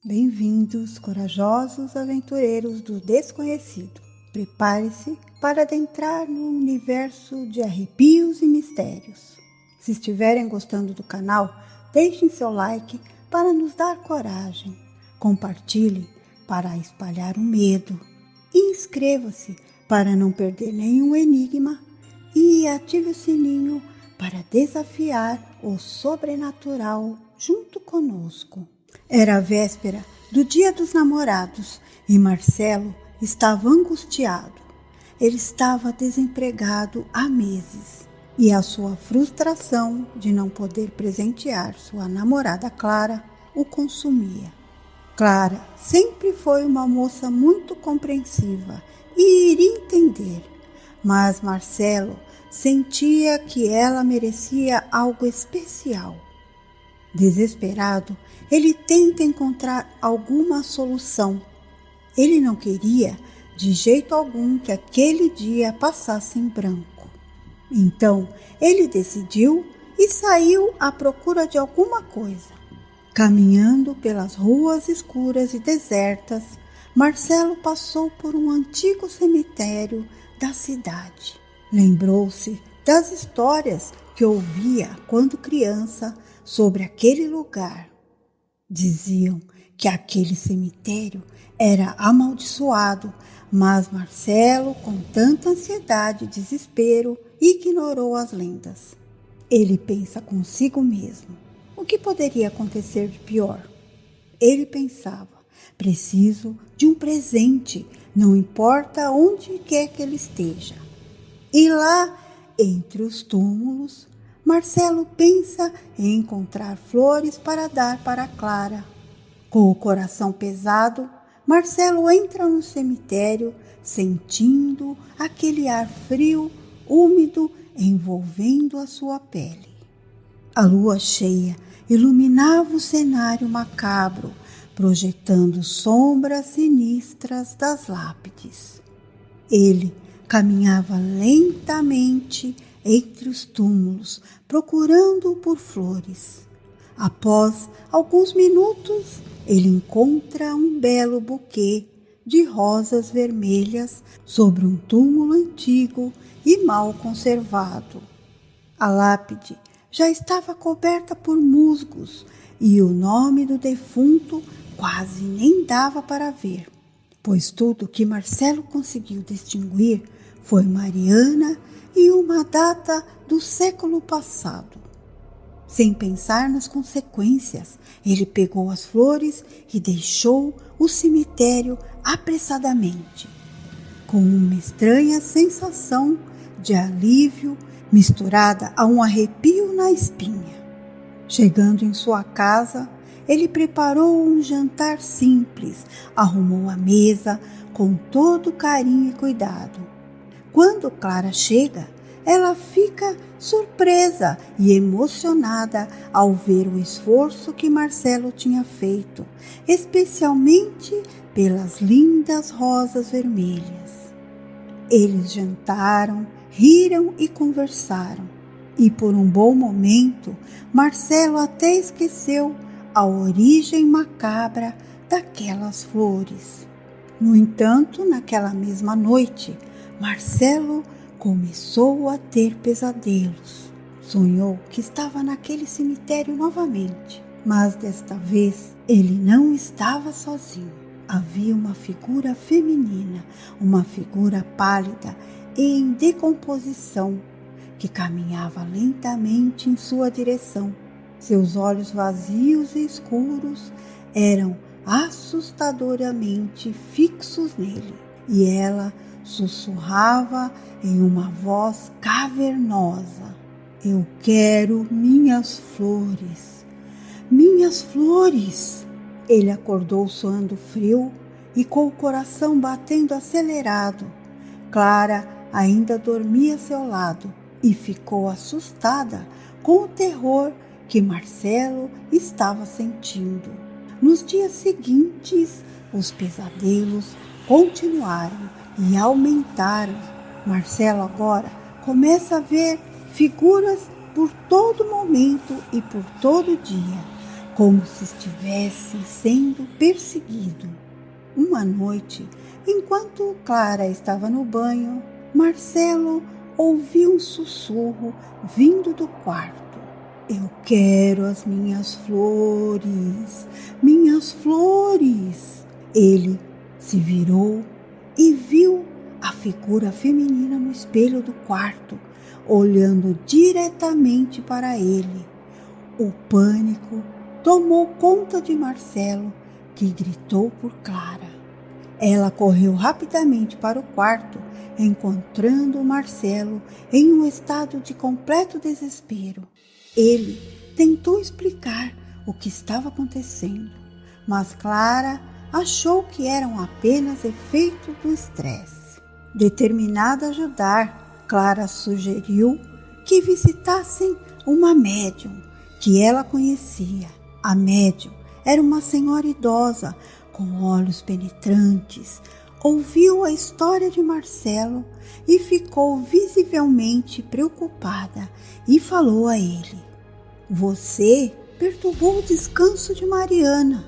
Bem-vindos, corajosos aventureiros do desconhecido. Prepare-se para adentrar no universo de arrepios e mistérios. Se estiverem gostando do canal, deixem seu like para nos dar coragem. Compartilhe para espalhar o medo. E inscreva-se para não perder nenhum enigma e ative o sininho para desafiar o sobrenatural junto conosco. Era a véspera do Dia dos Namorados e Marcelo estava angustiado. Ele estava desempregado há meses e a sua frustração de não poder presentear sua namorada Clara o consumia. Clara sempre foi uma moça muito compreensiva e iria entender, mas Marcelo sentia que ela merecia algo especial. Desesperado, ele tenta encontrar alguma solução. Ele não queria, de jeito algum, que aquele dia passasse em branco. Então, ele decidiu e saiu à procura de alguma coisa. Caminhando pelas ruas escuras e desertas, Marcelo passou por um antigo cemitério da cidade. Lembrou-se das histórias que ouvia quando criança sobre aquele lugar. Diziam que aquele cemitério era amaldiçoado, mas Marcelo, com tanta ansiedade e desespero, ignorou as lendas. Ele pensa consigo mesmo: o que poderia acontecer de pior? Ele pensava: preciso de um presente, não importa onde quer que ele esteja. E lá, entre os túmulos, Marcelo pensa em encontrar flores para dar para Clara. Com o coração pesado, Marcelo entra no cemitério, sentindo aquele ar frio, úmido, envolvendo a sua pele. A lua cheia iluminava o cenário macabro, projetando sombras sinistras das lápides. Ele caminhava lentamente entre os túmulos, procurando por flores. Após alguns minutos, ele encontra um belo buquê de rosas vermelhas sobre um túmulo antigo e mal conservado. A lápide já estava coberta por musgos e o nome do defunto quase nem dava para ver, pois tudo que Marcelo conseguiu distinguir foi Mariana e uma data do século passado. Sem pensar nas consequências, ele pegou as flores e deixou o cemitério apressadamente, com uma estranha sensação de alívio misturada a um arrepio na espinha. Chegando em sua casa, ele preparou um jantar simples, arrumou a mesa com todo carinho e cuidado. Quando Clara chega, ela fica surpresa e emocionada ao ver o esforço que Marcelo tinha feito, especialmente pelas lindas rosas vermelhas. Eles jantaram, riram e conversaram, e por um bom momento, Marcelo até esqueceu a origem macabra daquelas flores. No entanto, naquela mesma noite, Marcelo começou a ter pesadelos. Sonhou que estava naquele cemitério novamente, mas desta vez ele não estava sozinho. Havia uma figura feminina, uma figura pálida e em decomposição, que caminhava lentamente em sua direção. Seus olhos vazios e escuros eram assustadoramente fixos nele, e ela sussurrava em uma voz cavernosa: "Eu quero minhas flores, minhas flores!" Ele acordou suando frio e com o coração batendo acelerado. Clara ainda dormia a seu lado e ficou assustada com o terror que Marcelo estava sentindo. Nos dias seguintes, os pesadelos continuaram e aumentaram. Marcelo agora começa a ver figuras por todo momento e por todo dia. como se estivesse sendo perseguido. Uma noite, enquanto Clara estava no banho, Marcelo ouviu um sussurro vindo do quarto. Eu quero as minhas flores, minhas flores. Ele se virou e viu a figura feminina no espelho do quarto, olhando diretamente para ele. O pânico tomou conta de Marcelo, que gritou por Clara. Ela correu rapidamente para o quarto, encontrando Marcelo em um estado de completo desespero. Ele tentou explicar o que estava acontecendo, mas Clara achou que eram apenas efeitos do estresse. Determinada a ajudar, Clara sugeriu que visitassem uma médium que ela conhecia. A médium era uma senhora idosa com olhos penetrantes. Ouviu a história de Marcelo e ficou visivelmente preocupada e falou a ele: você perturbou o descanso de Mariana,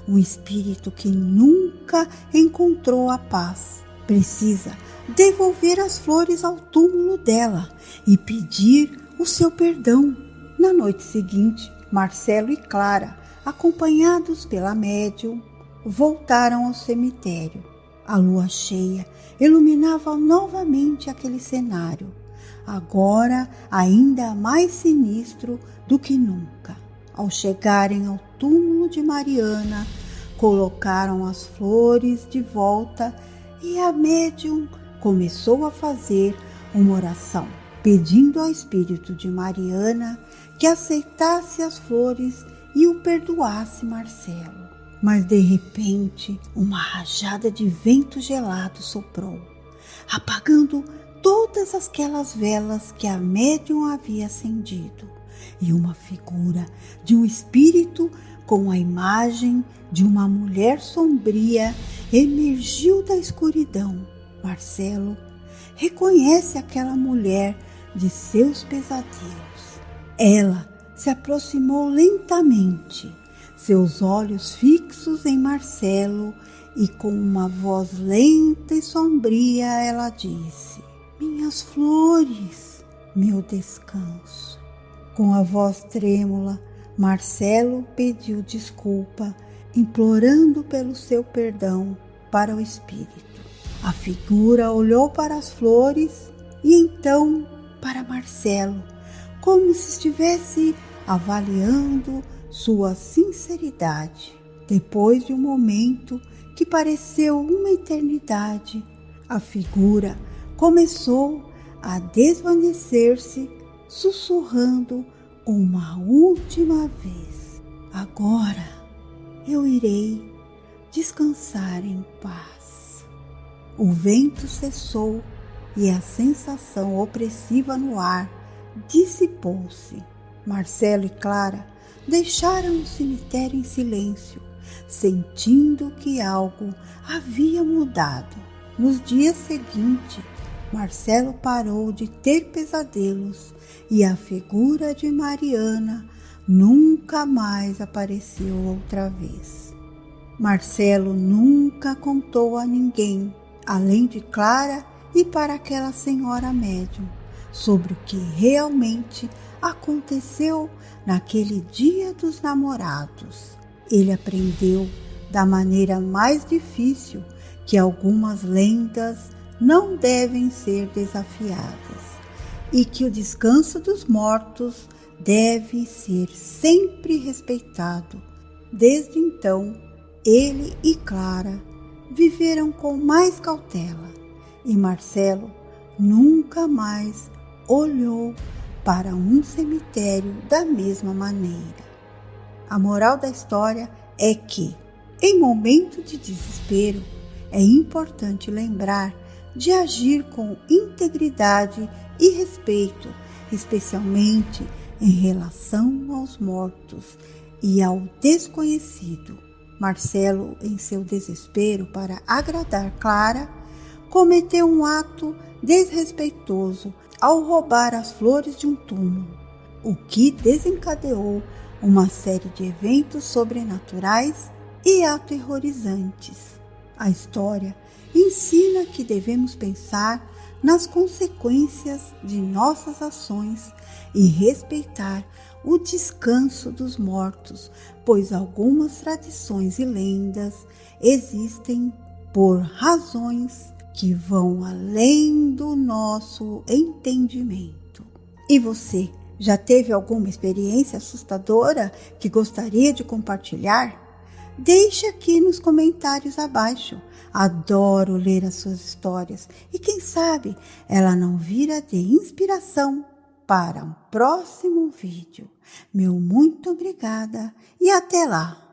um espírito que nunca encontrou a paz. Precisa devolver as flores ao túmulo dela e pedir o seu perdão. Na noite seguinte, Marcelo e Clara, acompanhados pela médium, voltaram ao cemitério. A lua cheia iluminava novamente aquele cenário, agora ainda mais sinistro do que nunca. Ao chegarem ao túmulo de Mariana, colocaram as flores de volta e a médium começou a fazer uma oração, pedindo ao espírito de Mariana que aceitasse as flores e o perdoasse Marcelo. Mas de repente, uma rajada de vento gelado soprou, apagando todas aquelas velas que a médium havia acendido, e uma figura de um espírito com a imagem de uma mulher sombria emergiu da escuridão. Marcelo reconhece aquela mulher de seus pesadelos. Ela se aproximou lentamente, seus olhos fixos em Marcelo, e com uma voz lenta e sombria ela disse: minhas flores, meu descanso. Com a voz trêmula, Marcelo pediu desculpa, implorando pelo seu perdão para o espírito. A figura olhou para as flores e então para Marcelo, como se estivesse avaliando sua sinceridade. Depois de um momento que pareceu uma eternidade, a figura começou a desvanecer-se, sussurrando uma última vez: agora eu irei descansar em paz. O vento cessou e a sensação opressiva no ar dissipou-se. Marcelo e Clara deixaram o cemitério em silêncio, sentindo que algo havia mudado. Nos dias seguintes, Marcelo parou de ter pesadelos e a figura de Mariana nunca mais apareceu outra vez. Marcelo nunca contou a ninguém, além de Clara e para aquela senhora médium, sobre o que realmente aconteceu naquele dia dos namorados. Ele aprendeu da maneira mais difícil que algumas lendas não devem ser desafiadas e que o descanso dos mortos deve ser sempre respeitado. Desde então, ele e Clara viveram com mais cautela e Marcelo nunca mais olhou para um cemitério da mesma maneira. A moral da história é que, em momento de desespero, é importante lembrar de agir com integridade e respeito, especialmente em relação aos mortos e ao desconhecido. Marcelo, em seu desespero para agradar Clara, cometeu um ato desrespeitoso ao roubar as flores de um túmulo, o que desencadeou uma série de eventos sobrenaturais e aterrorizantes. A história ensina que devemos pensar nas consequências de nossas ações e respeitar o descanso dos mortos, pois algumas tradições e lendas existem por razões que vão além do nosso entendimento. E você, já teve alguma experiência assustadora que gostaria de compartilhar? Deixe aqui nos comentários abaixo. Adoro ler as suas histórias e quem sabe ela não vira de inspiração para um próximo vídeo. Meu muito obrigada e até lá!